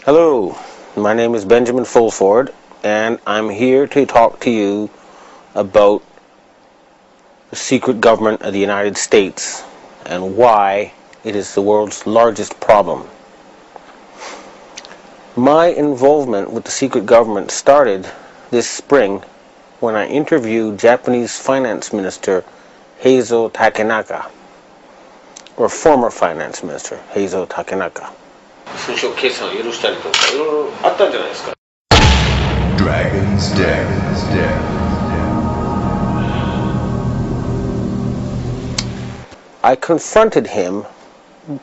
Hello, my name is Benjamin Fulford, and I'm here to talk to you about the secret government of the United States and why it is the world's largest problem. My involvement with the secret government started this spring when I interviewed Japanese Finance Minister Heizo Takenaka, or former Finance Minister Heizo Takenaka. Dragon's Den. I confronted him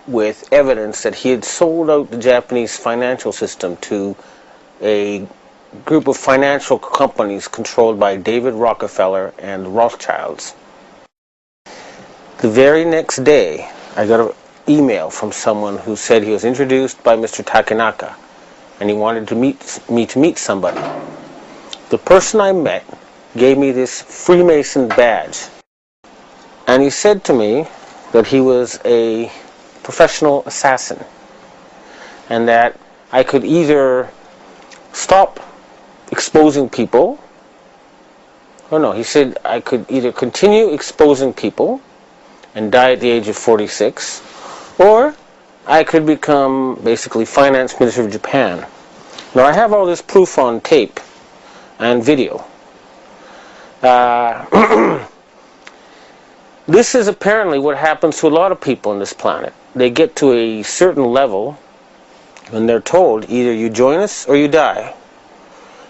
with evidence that he had sold out the Japanese financial system to a group of financial companies controlled by David Rockefeller and the Rothschilds. The very next day, I got an email from someone who said he was introduced by Mr. Takenaka and he wanted to meet somebody. The person I met gave me this Freemason badge, and he said to me that he was a professional assassin and that I could either stop exposing people, he said I could either continue exposing people and die at the age of 46, or I could become basically Finance Minister of Japan. Now I have all this proof on tape and video. This is apparently what happens to a lot of people on this planet. They get to a certain level and they're told either you join us or you die.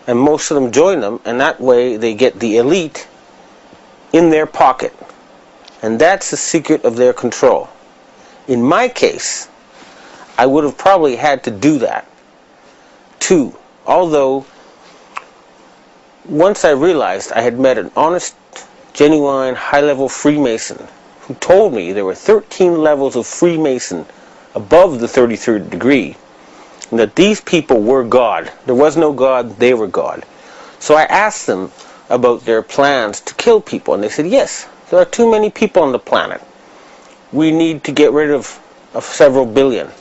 And most of them join them, and that way they get the elite in their pocket. And that's the secret of their control. In my case, I would have probably had to do that too. Although, once I realized I had met an honest, genuine, high-level Freemason who told me there were 13 levels of Freemason above the 33rd degree, and that these people were God. There was no God, they were God. So I asked them about their plans to kill people, and they said, yes, there are too many people on the planet. We need to get rid of several billion.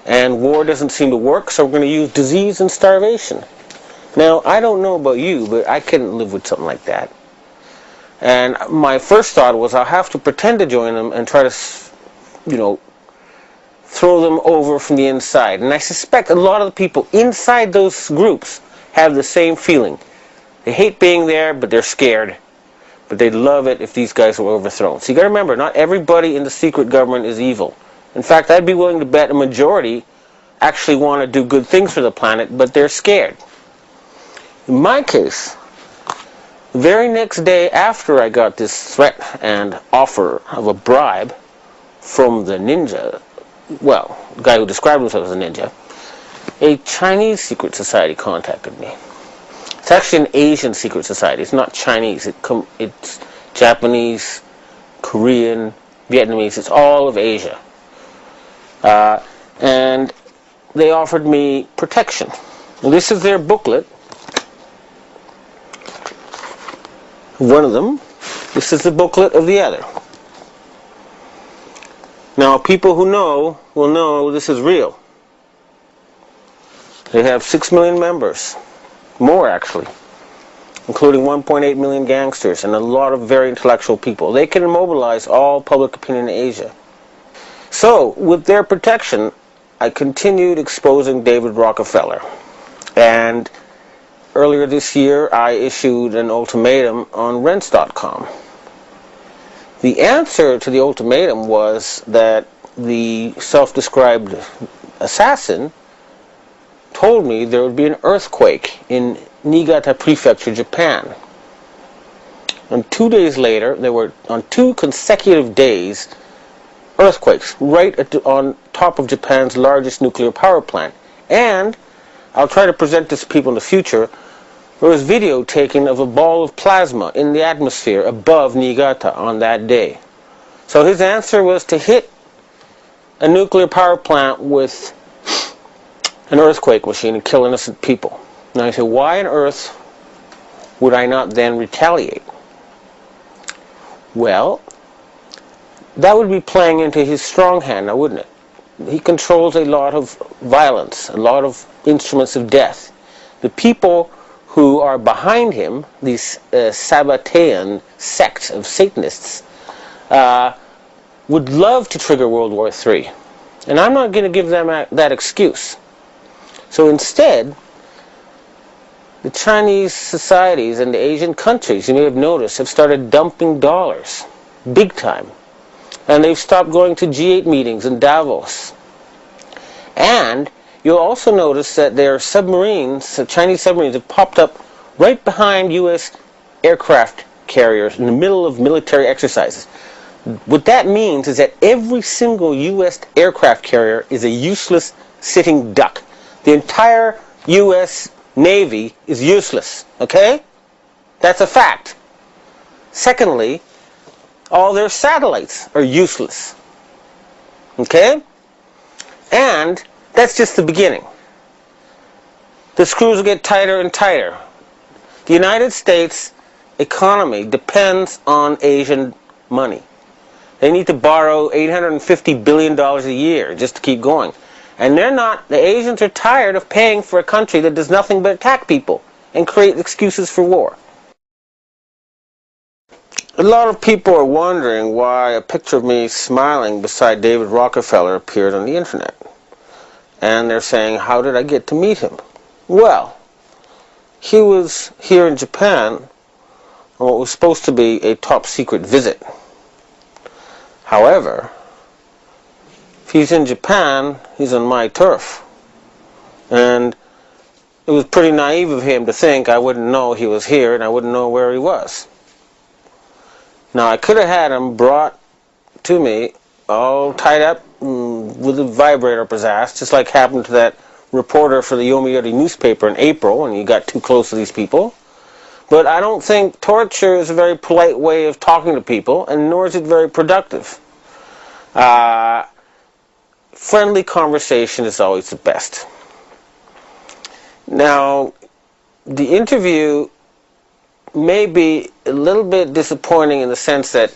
And war doesn't seem to work, so we're going to use disease and starvation. Now, I don't know about you, but I couldn't live with something like that. And my first thought was I'll have to pretend to join them and try to, throw them over from the inside. And I suspect a lot of the people inside those groups have the same feeling. They hate being there, but they're scared. But they'd love it if these guys were overthrown. So you got to remember, not everybody in the secret government is evil. In fact, I'd be willing to bet a majority actually want to do good things for the planet, but they're scared. In my case, the very next day after I got this threat and offer of a bribe from the ninja, well, the guy who described himself as a ninja, a Chinese secret society contacted me. It's actually an Asian secret society. It's not Chinese. It's Japanese, Korean, Vietnamese. It's all of Asia. And they offered me protection. And this is their booklet. One of them. This is the booklet of the other. Now, people who know will know this is real. They have 6 million members. More, actually. Including 1.8 million gangsters and a lot of very intellectual people. They can mobilize all public opinion in Asia. So, with their protection, I continued exposing David Rockefeller. And earlier this year, I issued an ultimatum on rents.com. The answer to the ultimatum was that the self-described assassin told me there would be an earthquake in Niigata Prefecture, Japan. And 2 days later, there were, on 2 consecutive days, earthquakes right on top of Japan's largest nuclear power plant. And I'll try to present this to people in the future. There was video taken of a ball of plasma in the atmosphere above Niigata on that day. So his answer was to hit a nuclear power plant with an earthquake machine and kill innocent people. Now I say, why on earth would I not then retaliate? Well, that would be playing into his strong hand now, wouldn't it? he controls a lot of violence, a lot of instruments of death. The people who are behind him, these Sabbatean sect of Satanists, would love to trigger World War III. And I'm not going to give them that excuse. So instead, the Chinese societies and the Asian countries, you may have noticed, have started dumping dollars, big time. And they've stopped going to G8 meetings in Davos. And you'll also notice that their submarines, Chinese submarines, have popped up right behind U.S. aircraft carriers in the middle of military exercises. What that means is that every single U.S. aircraft carrier is a useless sitting duck. The entire U.S. Navy is useless, okay? That's a fact. Secondly, all their satellites are useless, okay? And that's just the beginning. The screws will get tighter and tighter. The United States economy depends on Asian money. They need to borrow $850 billion a year just to keep going. And the Asians are tired of paying for a country that does nothing but attack people and create excuses for war. A lot of people are wondering why a picture of me smiling beside David Rockefeller appeared on the internet. And they're saying, how did I get to meet him? Well, he was here in Japan on what was supposed to be a top secret visit. However, if he's in Japan, he's on my turf. And it was pretty naive of him to think I wouldn't know he was here and I wouldn't know where he was. Now, I could have had him brought to me all tied up with a vibrator up his ass, just like happened to that reporter for the Yomiuri newspaper in April when he got too close to these people. But I don't think torture is a very polite way of talking to people, and nor is it very productive. Friendly conversation is always the best. Now, the interview may be a little bit disappointing in the sense that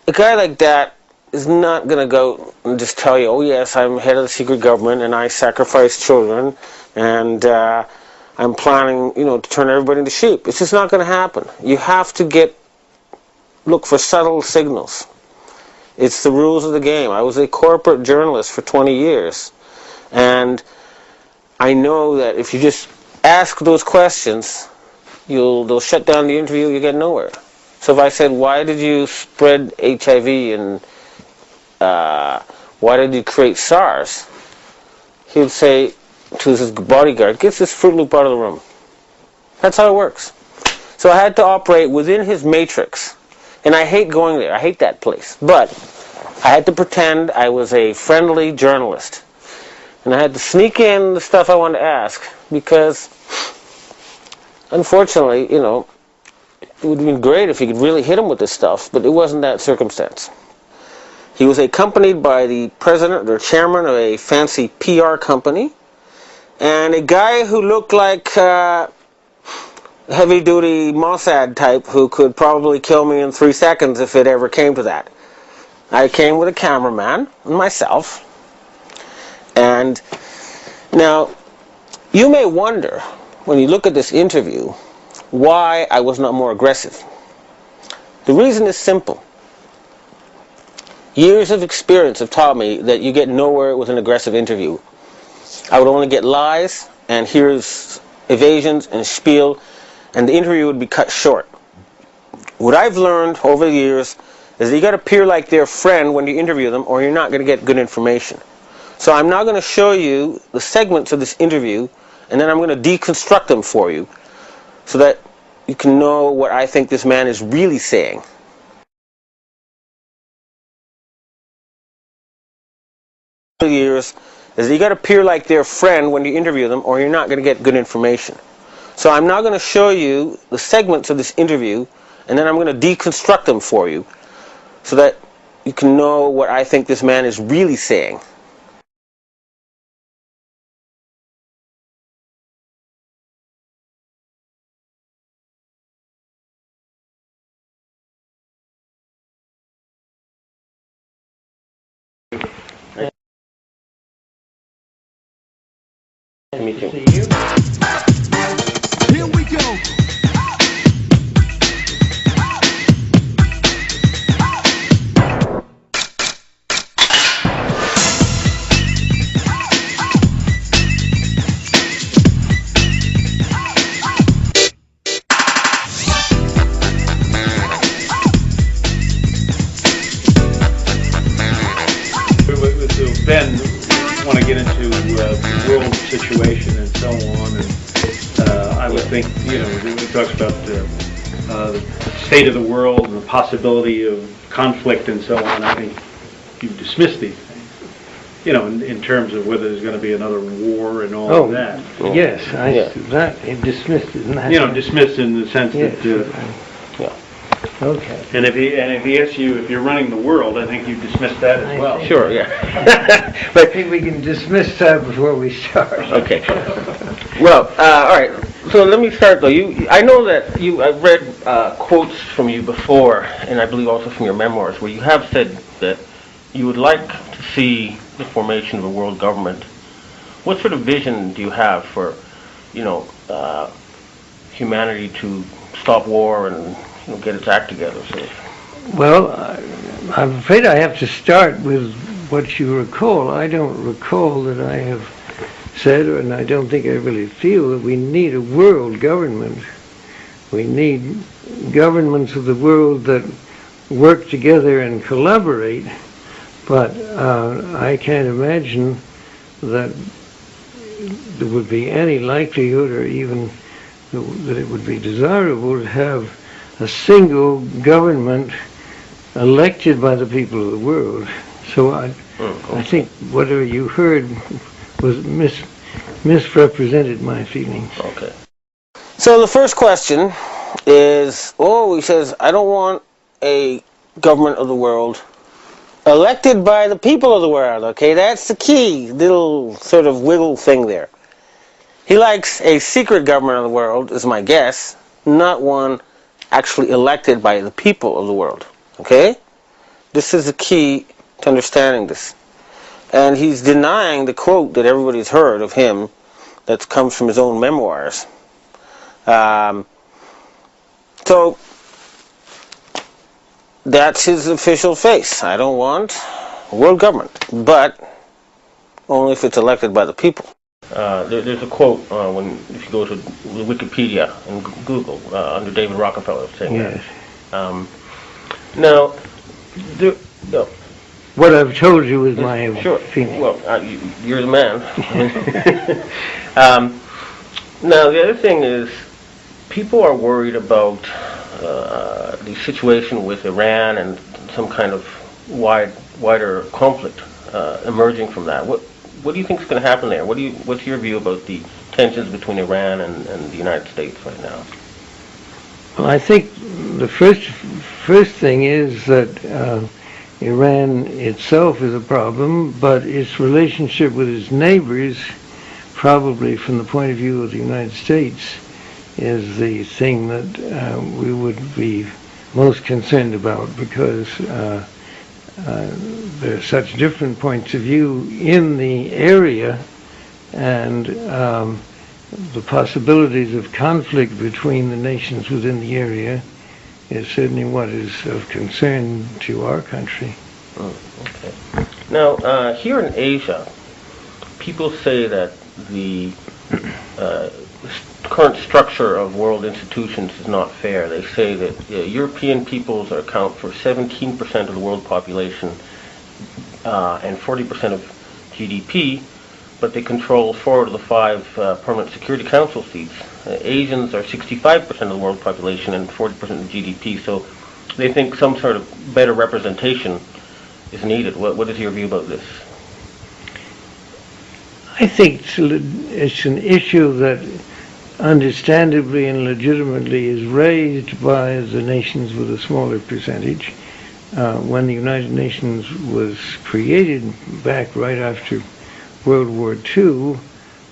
a guy like that is not going to go and just tell you, oh yes, I'm head of the secret government and I sacrifice children and I'm planning, to turn everybody into sheep. It's just not going to happen. You have to look for subtle signals. It's the rules of the game. I was a corporate journalist for 20 years, and I know that if you just ask those questions, they'll shut down the interview, you get nowhere. So if I said, why did you spread HIV and why did you create SARS? He would say to his bodyguard, get this Fruit Loop out of the room. That's how it works. So I had to operate within his matrix. And I hate going there. I hate that place. But I had to pretend I was a friendly journalist. And I had to sneak in the stuff I wanted to ask because, unfortunately, it would have been great if you could really hit him with this stuff, but it wasn't that circumstance. He was accompanied by the president or chairman of a fancy PR company and a guy who looked like heavy-duty Mossad type who could probably kill me in 3 seconds if it ever came to that. I came with a cameraman and myself. And now, you may wonder, when you look at this interview, why I was not more aggressive. The reason is simple. Years of experience have taught me that you get nowhere with an aggressive interview. I would only get lies, and here's evasions and spiel, and the interview would be cut short. What I've learned over the years is that you got to appear like their friend when you interview them, or you're not going to get good information. So I'm now going to show you the segments of this interview, and then I'm going to deconstruct them for you, so that you can know what I think this man is really saying. Over the years is that you got to appear like their friend when you interview them, or you're not going to get good information. So I'm now going to show you the segments of this interview, and then I'm going to deconstruct them for you, so that you can know what I think this man is really saying. Me too. See you. Here we go. So Ben want to get into the world situation and so on, and I would think, you know, he talks about the state of the world and the possibility of conflict and so on. I think you dismiss these things, you know, in terms of whether there's going to be another war and all of that. Yes, that he dismissed it. You know, dismissed in the sense that. Okay. And if he asks you if you're running the world, I think you dismiss that as well. Sure, yeah. But I think we can dismiss that before we start. Okay. Well, all right. So let me start though. I know that I've read quotes from you before, and I believe also from your memoirs, where you have said that you would like to see the formation of a world government. What sort of vision do you have for, you know, humanity to stop war and get its act together? So. Well, I'm afraid I have to start with what you recall. I don't recall that I have said, and I don't think I really feel, that we need a world government. We need governments of the world that work together and collaborate, but I can't imagine that there would be any likelihood or even that it would be desirable to have a single government elected by the people of the world. So I think whatever you heard was misrepresented my feelings. Okay. So the first question is, he says, I don't want a government of the world elected by the people of the world. Okay, that's the key little sort of wiggle thing there. He likes a secret government of the world, is my guess, not one actually elected by the people of the world. Okay? This is the key to understanding this. And he's denying the quote that everybody's heard of him that comes from his own memoirs. So that's his official face. I don't want a world government, but only if it's elected by the people. There's a quote if you go to Wikipedia and Google under David Rockefeller saying that. Now, what I've told you is my feeling. Well, you're the man. Now, the other thing is, people are worried about the situation with Iran and some kind of wider conflict emerging from that. What do you think is going to happen there? What's your view about the tensions between Iran and the United States right now? Well, I think the first thing is that Iran itself is a problem, but its relationship with its neighbors, probably from the point of view of the United States, is the thing that we would be most concerned about, because there are such different points of view in the area, and the possibilities of conflict between the nations within the area is certainly what is of concern to our country. Okay. Now, here in Asia, people say that the current structure of world institutions is not fair. They say that European peoples account for 17% of the world population and 40% of GDP, but they control 4 of the 5 permanent Security Council seats. Asians are 65% of the world population and 40% of GDP, so they think some sort of better representation is needed. What is your view about this? I think it's an issue that understandably and legitimately is raised by the nations with a smaller percentage. When the United Nations was created back right after World War II,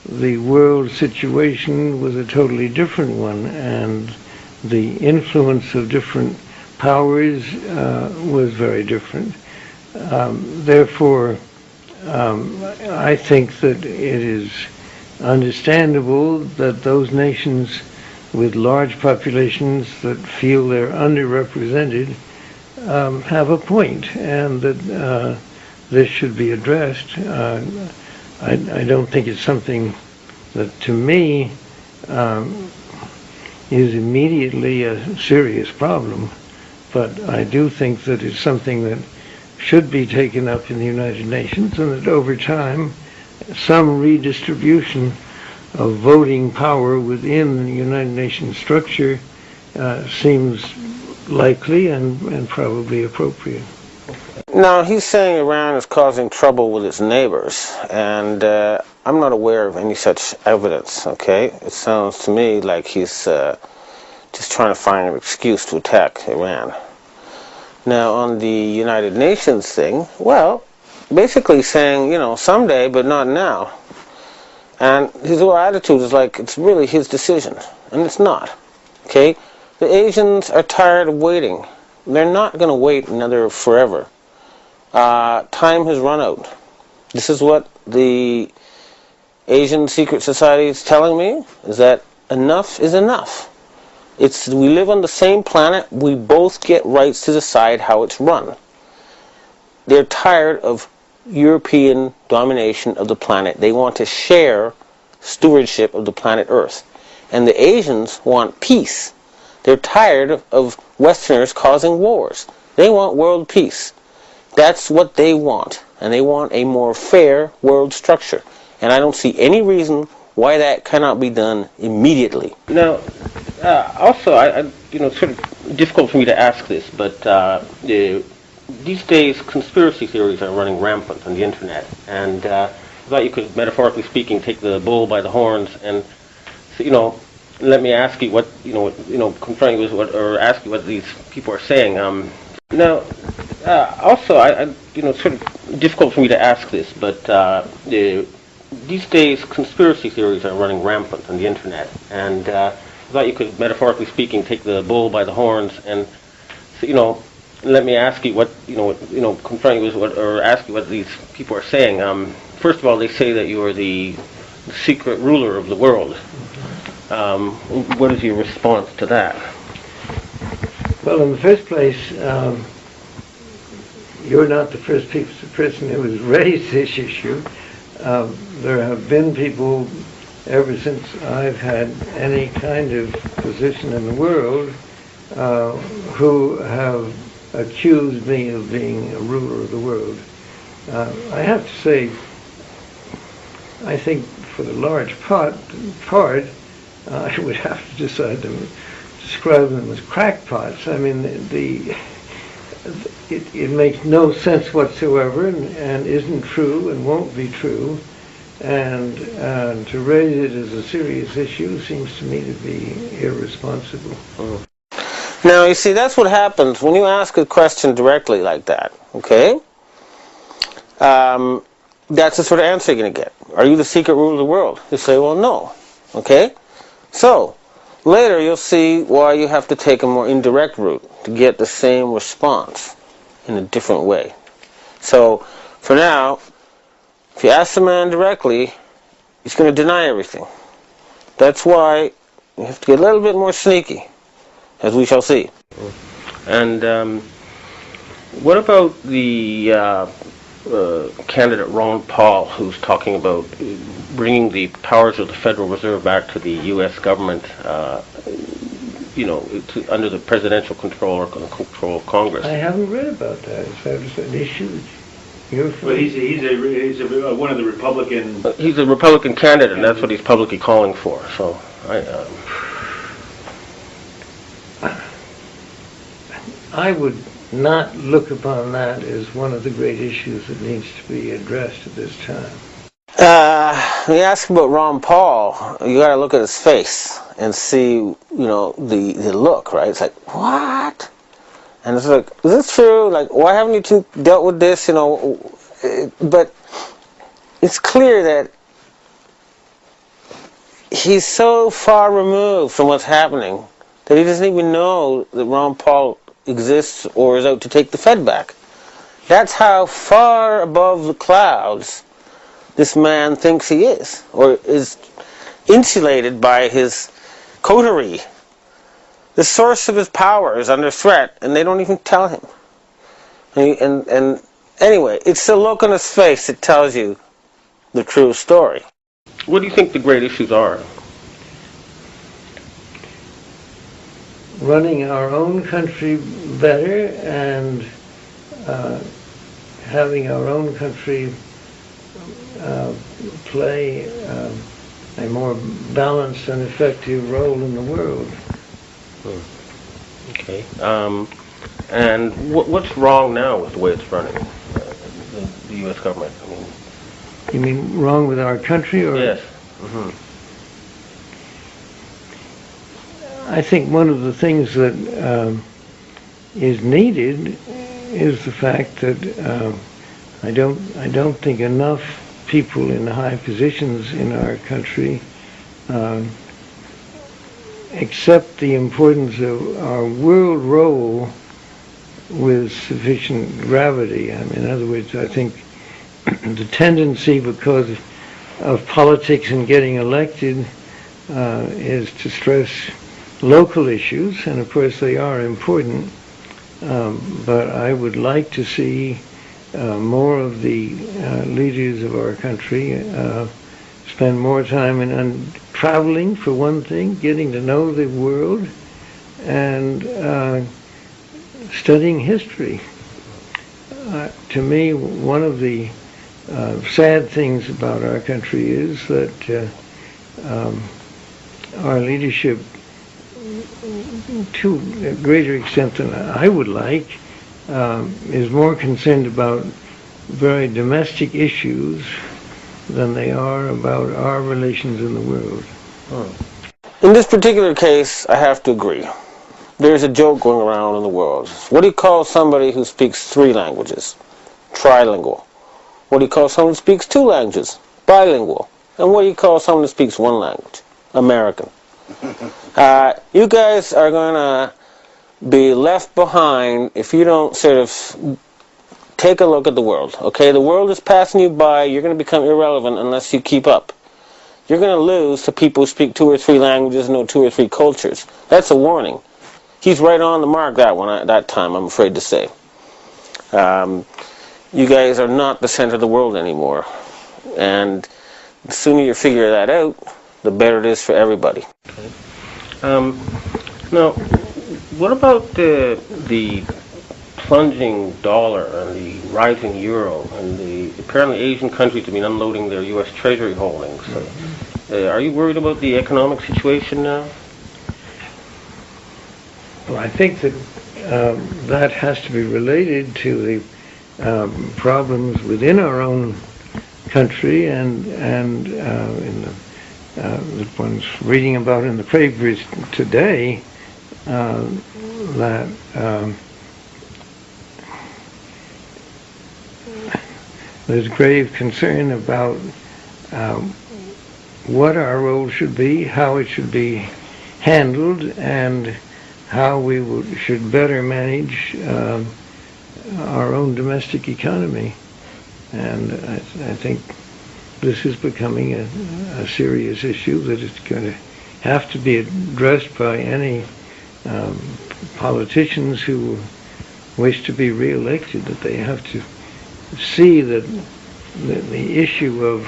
the world situation was a totally different one, and the influence of different powers was very different. Therefore, I think that it is understandable that those nations with large populations that feel they're underrepresented have a point, and that this should be addressed. I don't think it's something that, to me, is immediately a serious problem, but I do think that it's something that should be taken up in the United Nations, and that over time some redistribution of voting power within the United Nations structure seems likely and probably appropriate. Now, he's saying Iran is causing trouble with its neighbors, and I'm not aware of any such evidence, okay? It sounds to me like he's just trying to find an excuse to attack Iran. Now, on the United Nations thing, well, basically saying, you know, someday, but not now. And his whole attitude is like it's really his decision, and it's not, okay? The Asians are tired of waiting. They're not going to wait another forever. Time has run out. This is what the Asian Secret Society is telling me, is that enough is enough. We live on the same planet. We both get rights to decide how it's run. They're tired of European domination of the planet. They want to share stewardship of the planet Earth. And the Asians want peace. They're tired of Westerners causing wars. They want world peace. That's what they want. And they want a more fair world structure. And I don't see any reason why that cannot be done immediately. Now, also, it's sort of difficult for me to ask this, but these days conspiracy theories are running rampant on the internet. And I thought you could, metaphorically speaking, take the bull by the horns and, let me ask you what, confront you with what, or ask you what these people are saying. Now, also, it's sort of difficult for me to ask this, but these days conspiracy theories are running rampant on the internet, and I thought you could, metaphorically speaking, take the bull by the horns and, let me ask you what, confront you with what, or ask you what these people are saying. First of all, they say that you are the secret ruler of the world. What is your response to that? Well, in the first place, you're not the first person who has raised this issue. There have been people, ever since I've had any kind of position in the world, who have accused me of being a ruler of the world. I have to say, I think for the large part, I would have to decide to describe them as crackpots. I mean, it makes no sense whatsoever, and isn't true and won't be true. And to raise it as a serious issue seems to me to be irresponsible. Now, you see, that's what happens when you ask a question directly like that, okay? That's the sort of answer you're going to get. Are you the secret ruler of the world? You say, well, no, okay? So, later you'll see why you have to take a more indirect route to get the same response in a different way. So, for now, if you ask the man directly, he's going to deny everything. That's why you have to get a little bit more sneaky, as we shall see. And what about the candidate Ron Paul, who's talking about bringing the powers of the Federal Reserve back to the U.S. government, under the presidential control or control of Congress? I haven't read about that. Is that an issue? Well, he's one of the Republican. He's a Republican candidate, and that's what he's publicly calling for. So, I would not look upon that as one of the great issues that needs to be addressed at this time. When you ask about Ron Paul, you got to look at his face and see, the look, right? It's like, what? And it's like, is this true? Like, why haven't you two dealt with this? But it's clear that he's so far removed from what's happening that he doesn't even know that Ron Paul exists or is out to take the Fed back. That's how far above the clouds this man thinks he is, or is insulated by his coterie. The source of his power is under threat, and they don't even tell him. And anyway, it's the look on his face that tells you the true story. What do you think the great issues are? Running our own country better and having our own country play a more balanced and effective role in the world. Okay. And what's wrong now with the way it's running, the U.S. government? I mean, you mean wrong with our country, or? Yes. Mm-hmm. I think one of the things that is needed is the fact that I don't think enough people in high positions in our country accept the importance of our world role with sufficient gravity. I mean, in other words, I think the tendency, because of politics and getting elected, is to stress local issues, and of course they are important, but I would like to see more of the leaders of our country spend more time in traveling, for one thing, getting to know the world, and studying history. To me, one of the sad things about our country is that our leadership, to a greater extent than I would like, is more concerned about very domestic issues than they are about our relations in the world. In this particular case, I have to agree. There's a joke going around in the world. What do you call somebody who speaks 3 languages? Trilingual. What do you call someone who speaks 2 languages? Bilingual. And what do you call someone who speaks 1 language? American. You guys are going to be left behind if you don't sort of take a look at the world. Okay, the world is passing you by. You're going to become irrelevant unless you keep up. You're going to lose to people who speak 2 or 3 languages and know 2 or 3 cultures. That's a warning. He's right on the mark that one at that time, I'm afraid to say. You guys are not the center of the world anymore. And the sooner you figure that out, the better it is for everybody. Okay. Now, what about the plunging dollar and the rising euro, and the apparently Asian countries have been unloading their U.S. Treasury holdings? Are you worried about the economic situation now? Well, I think that that has to be related to the problems within our own country, and in the ones reading about in the papers today, that there's grave concern about what our role should be, how it should be handled, and how we should better manage our own domestic economy. And I think this is becoming a serious issue that is going to have to be addressed by any politicians who wish to be re-elected, that they have to see that the issue of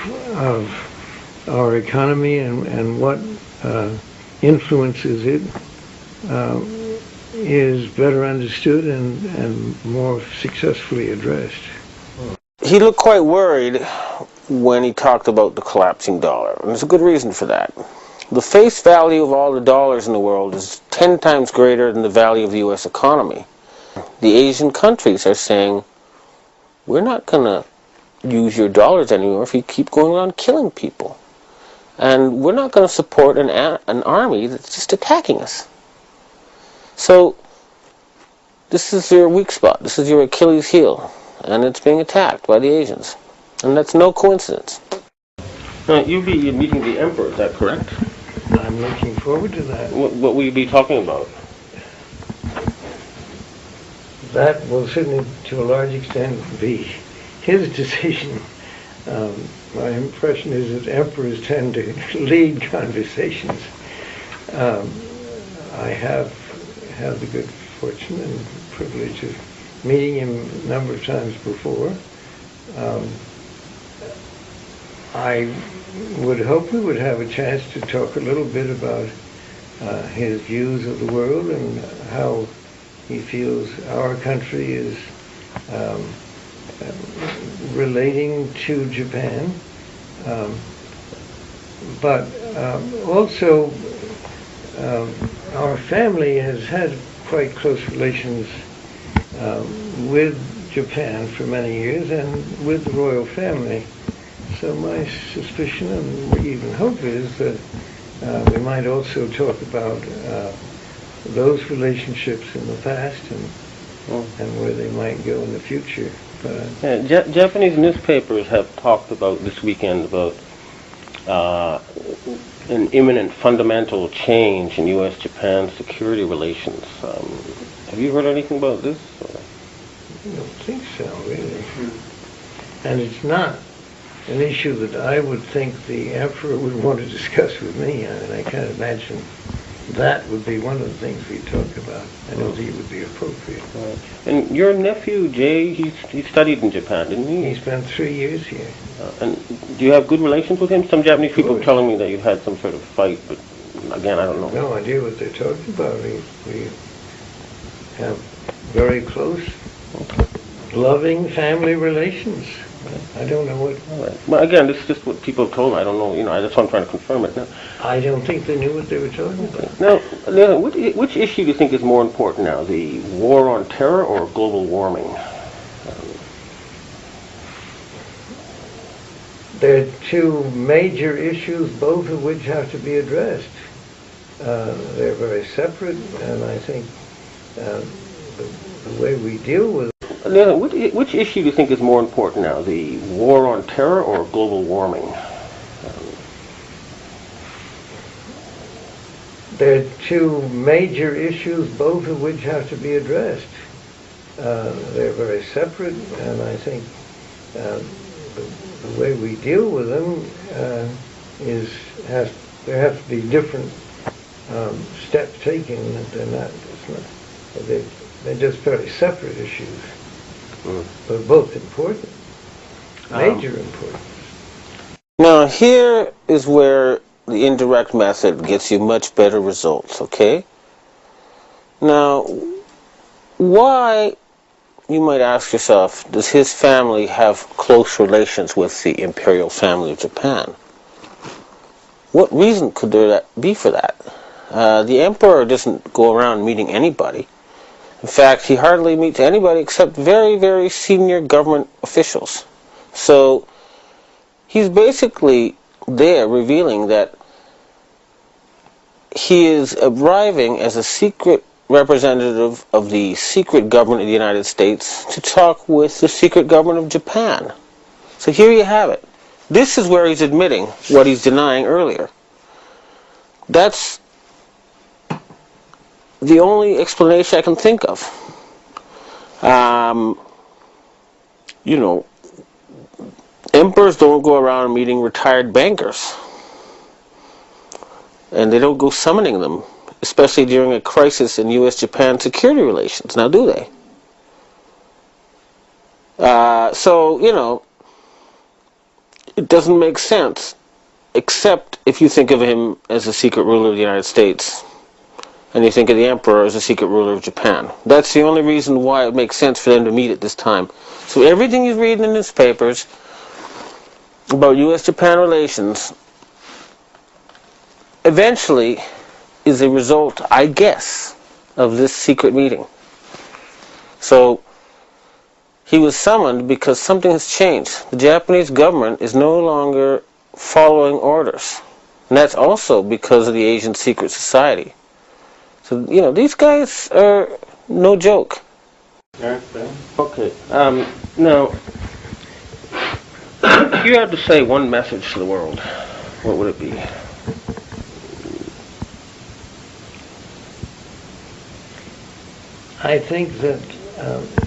our economy and what influences it is better understood and more successfully addressed. He looked quite worried when he talked about the collapsing dollar, and there's a good reason for that. The face value of all the dollars in the world is 10 times greater than the value of the U.S. economy. The Asian countries are saying, we're not going to use your dollars anymore if you keep going around killing people. And we're not going to support an army that's just attacking us. So this is your weak spot. This is your Achilles heel. And it's being attacked by the Asians. And that's no coincidence. You'll be meeting the emperor, is that correct? I'm looking forward to that. What will you be talking about? That will certainly, to a large extent, be his decision. My impression is that emperors tend to lead conversations. I have had the good fortune and privilege of meeting him a number of times before. I would hope we would have a chance to talk a little bit about his views of the world and how he feels our country is relating to Japan. But also, our family has had quite close relations with Japan for many years and with the royal family. So my suspicion and even hope is that we might also talk about those relationships in the past and where they might go in the future. But Japanese newspapers have talked about this weekend about an imminent fundamental change in U.S.-Japan security relations. Have you heard anything about this? I don't think so, really. And it's not an issue that I would think the emperor would want to discuss with me. I mean, I can't imagine that would be one of the things we talk about. I don't think it would be appropriate. Right. And your nephew, Jay, he studied in Japan, didn't he? He spent 3 years here. And do you have good relations with him? Some Japanese people are telling me that you've had some sort of fight, but again, I don't know. No idea what they're talking about. We have very close, loving family relations. I don't know what... All right. Well, again, this is just what people have told me. I don't know, that's why I'm trying to confirm it now. I don't think they knew what they were talking about. Now, which issue do you think is more important now, the war on terror or global warming? There are two major issues, both of which have to be addressed. They're very separate, and I think the way we deal with it. Which issue do you think is more important now, the war on terror or global warming? There are two major issues, both of which have to be addressed. They're very separate, and I think the way we deal with them there have to be different steps taken. They're just very separate issues, but both important, major importance. Now, here is where the indirect method gets you much better results, okay? Now, why, you might ask yourself, does his family have close relations with the imperial family of Japan? What reason could there be for that? The emperor doesn't go around meeting anybody. In fact, he hardly meets anybody except very, very senior government officials. So he's basically there revealing that he is arriving as a secret representative of the secret government of the United States to talk with the secret government of Japan. So here you have it. This is where he's admitting what he's denying earlier. That's the only explanation I can think of. Emperors don't go around meeting retired bankers. And they don't go summoning them, especially during a crisis in U.S.-Japan security relations. Now, do they? It doesn't make sense, except if you think of him as a secret ruler of the United States, and you think of the emperor as a secret ruler of Japan. That's the only reason why it makes sense for them to meet at this time. So everything you read in the newspapers about U.S.-Japan relations eventually is a result, I guess, of this secret meeting. So he was summoned because something has changed. The Japanese government is no longer following orders. And that's also because of the Asian secret society. So, these guys are no joke. Okay. Now, if you had to say one message to the world, what would it be? I think that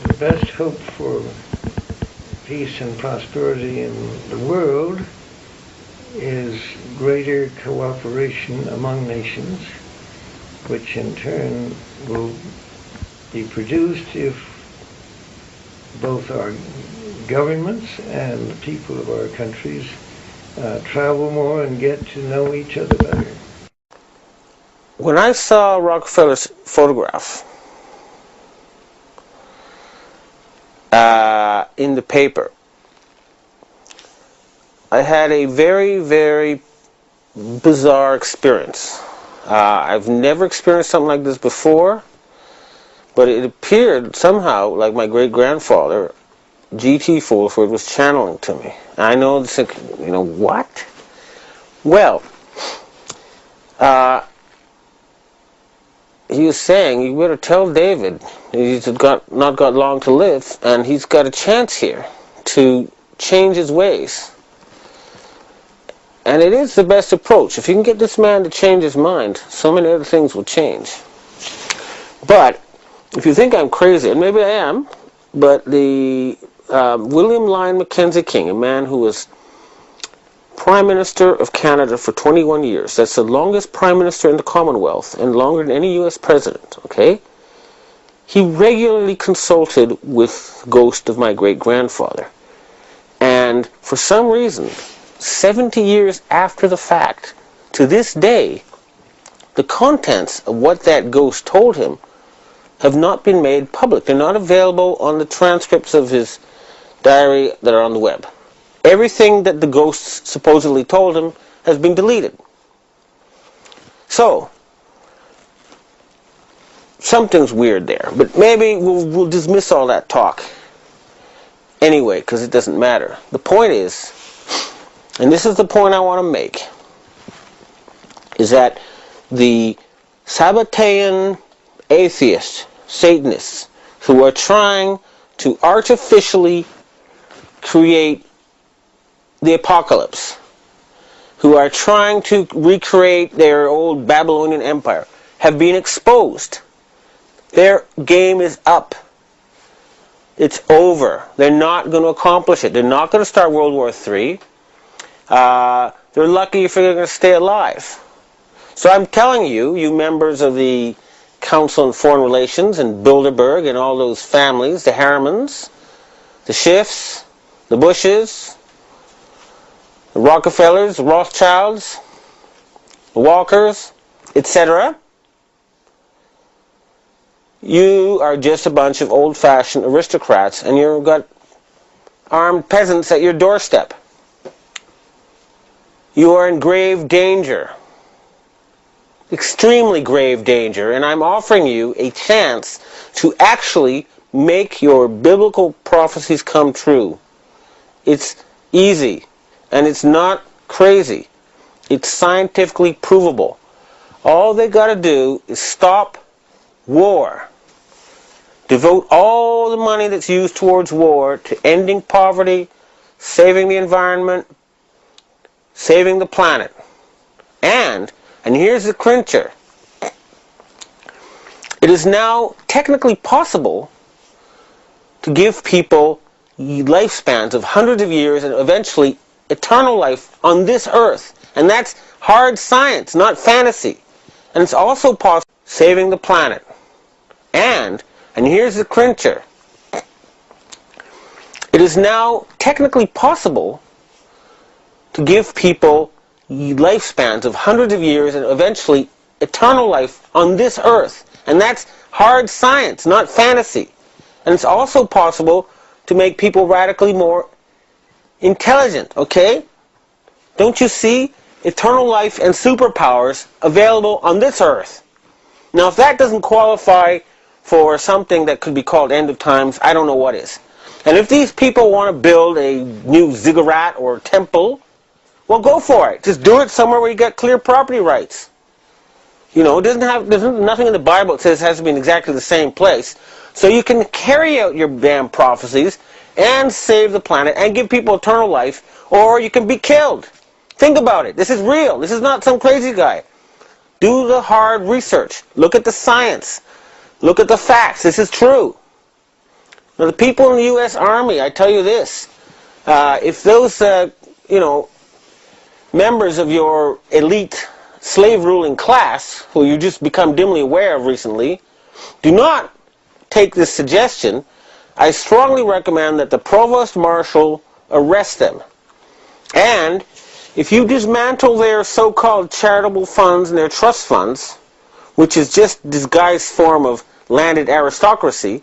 the best hope for peace and prosperity in the world is greater cooperation among nations, which in turn will be produced if both our governments and the people of our countries travel more and get to know each other better. When I saw Rockefeller's photograph in the paper, I had a very, very bizarre experience. I've never experienced something like this before, but it appeared somehow like my great-grandfather, G.T. Fulford, was channeling to me. And I know this, you know, what? Well, he was saying, you better tell David he's not got long to live, and he's got a chance here to change his ways. And it is the best approach. If you can get this man to change his mind, so many other things will change. But if you think I'm crazy, and maybe I am, but the William Lyon Mackenzie King, a man who was Prime Minister of Canada for 21 years, that's the longest Prime Minister in the Commonwealth, and longer than any U.S. President, okay? He regularly consulted with the ghost of my great-grandfather. And for some reason, 70 years after the fact, to this day, the contents of what that ghost told him have not been made public. They're not available on the transcripts of his diary that are on the web. Everything that the ghost supposedly told him has been deleted. So, something's weird there. But maybe we'll dismiss all that talk anyway, because it doesn't matter. The point is, and this is the point I want to make, is that the Sabbatean atheists, Satanists, who are trying to artificially create the apocalypse, who are trying to recreate their old Babylonian empire, have been exposed. Their game is up. It's over. They're not going to accomplish it. They're not going to start World War III. They're lucky if they're going to stay alive. So I'm telling you, you members of the Council on Foreign Relations and Bilderberg and all those families, the Harrimans, the Schiffs, the Bushes, the Rockefellers, the Rothschilds, the Walkers, etc. You are just a bunch of old-fashioned aristocrats, and you've got armed peasants at your doorstep. You are in grave danger, extremely grave danger, and I'm offering you a chance to actually make your biblical prophecies come true. It's easy, and it's not crazy. It's scientifically provable. All they got to do is stop war. Devote all the money that's used towards war to ending poverty, saving the environment, saving the planet. And here's the clincher, it is now technically possible to give people lifespans of hundreds of years and eventually eternal life on this earth. And that's hard science, not fantasy. And it's also possible saving the planet. And here's the clincher, it is now technically possible to give people lifespans of hundreds of years and eventually eternal life on this earth. And that's hard science, not fantasy. And it's also possible to make people radically more intelligent, okay? Don't you see? Eternal life and superpowers available on this earth. Now, if that doesn't qualify for something that could be called end of times, I don't know what is. And if these people want to build a new ziggurat or temple, well, go for it. Just do it somewhere where you got clear property rights. You know, there's nothing in the Bible that says it has to be in exactly the same place. So you can carry out your damn prophecies and save the planet and give people eternal life, or you can be killed. Think about it. This is real. This is not some crazy guy. Do the hard research. Look at the science. Look at the facts. This is true. Now, the people in the U.S. Army, I tell you this, if those, members of your elite slave-ruling class, who you just become dimly aware of recently, do not take this suggestion, I strongly recommend that the Provost Marshal arrest them. And if you dismantle their so-called charitable funds and their trust funds, which is just disguised form of landed aristocracy,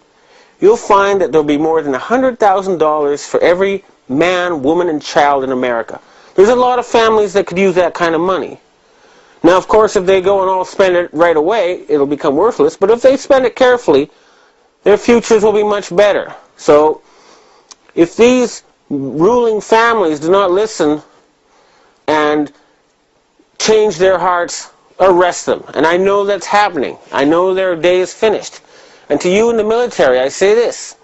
you'll find that there'll be more than $100,000 for every man, woman, and child in America. There's a lot of families that could use that kind of money. Now, of course, if they go and all spend it right away, it'll become worthless. But if they spend it carefully, their futures will be much better. So, if these ruling families do not listen and change their hearts, arrest them. And I know that's happening. I know their day is finished. And to you in the military, I say this.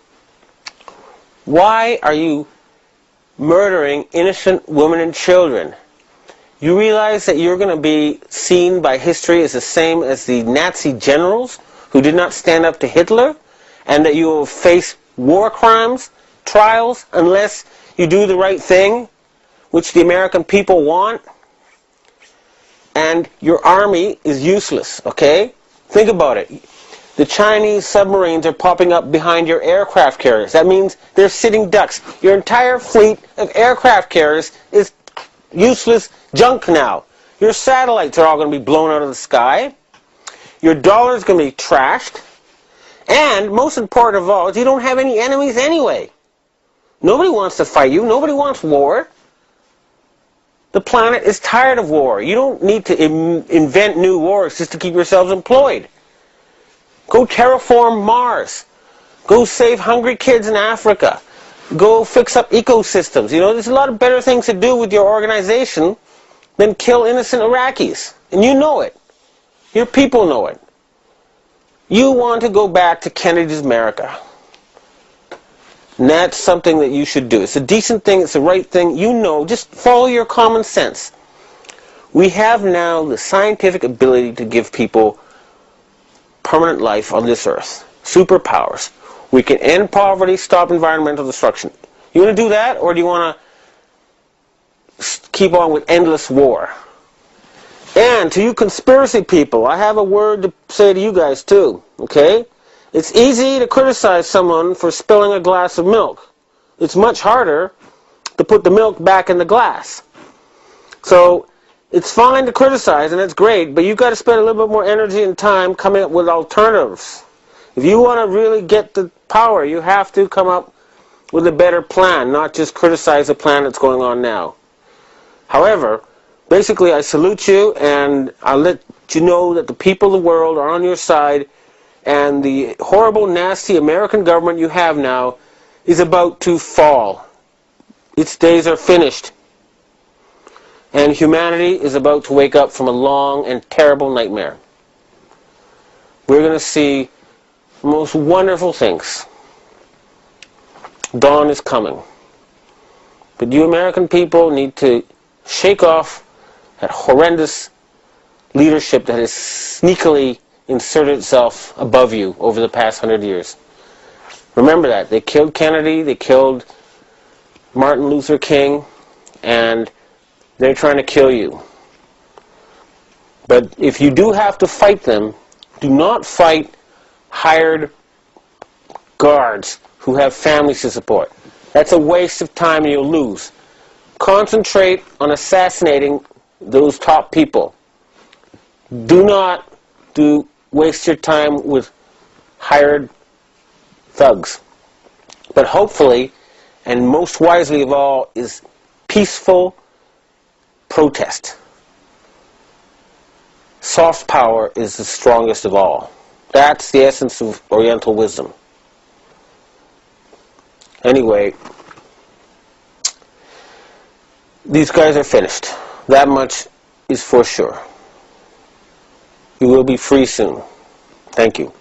Why are you murdering innocent women and children? You realize that you're going to be seen by history as the same as the Nazi generals who did not stand up to Hitler, and that you will face war crimes, trials, unless you do the right thing, which the American people want, and your army is useless, okay? Think about it. The Chinese submarines are popping up behind your aircraft carriers. That means they're sitting ducks. Your entire fleet of aircraft carriers is useless junk now. Your satellites are all going to be blown out of the sky. Your dollar is going to be trashed. And most important of all is you don't have any enemies anyway. Nobody wants to fight you. Nobody wants war. The planet is tired of war. You don't need to invent new wars just to keep yourselves employed. Go terraform Mars. Go save hungry kids in Africa. Go fix up ecosystems. There's a lot of better things to do with your organization than kill innocent Iraqis. And you know it. Your people know it. You want to go back to Kennedy's America. And that's something that you should do. It's a decent thing. It's the right thing. Just follow your common sense. We have now the scientific ability to give people permanent life on this earth. Superpowers. We can end poverty, stop environmental destruction. You want to do that, or do you want to keep on with endless war? And to you conspiracy people, I have a word to say to you guys too, okay? It's easy to criticize someone for spilling a glass of milk. It's much harder to put the milk back in the glass. So, it's fine to criticize, and it's great, but you've got to spend a little bit more energy and time coming up with alternatives. If you want to really get the power, you have to come up with a better plan, not just criticize the plan that's going on now. However, basically I salute you, and I'll let you know that the people of the world are on your side, and the horrible, nasty American government you have now is about to fall. Its days are finished. And humanity is about to wake up from a long and terrible nightmare. We're going to see the most wonderful things. Dawn is coming. But you American people need to shake off that horrendous leadership that has sneakily inserted itself above you over the past 100 years. Remember that. They killed Kennedy, they killed Martin Luther King, and they're trying to kill you. But if you do have to fight them, do not fight hired guards who have families to support. That's a waste of time and you'll lose. Concentrate on assassinating those top people. Do not waste your time with hired thugs. But hopefully, and most wisely of all, is peaceful protest. Soft power is the strongest of all. That's the essence of Oriental wisdom. Anyway, these guys are finished. That much is for sure. You will be free soon. Thank you.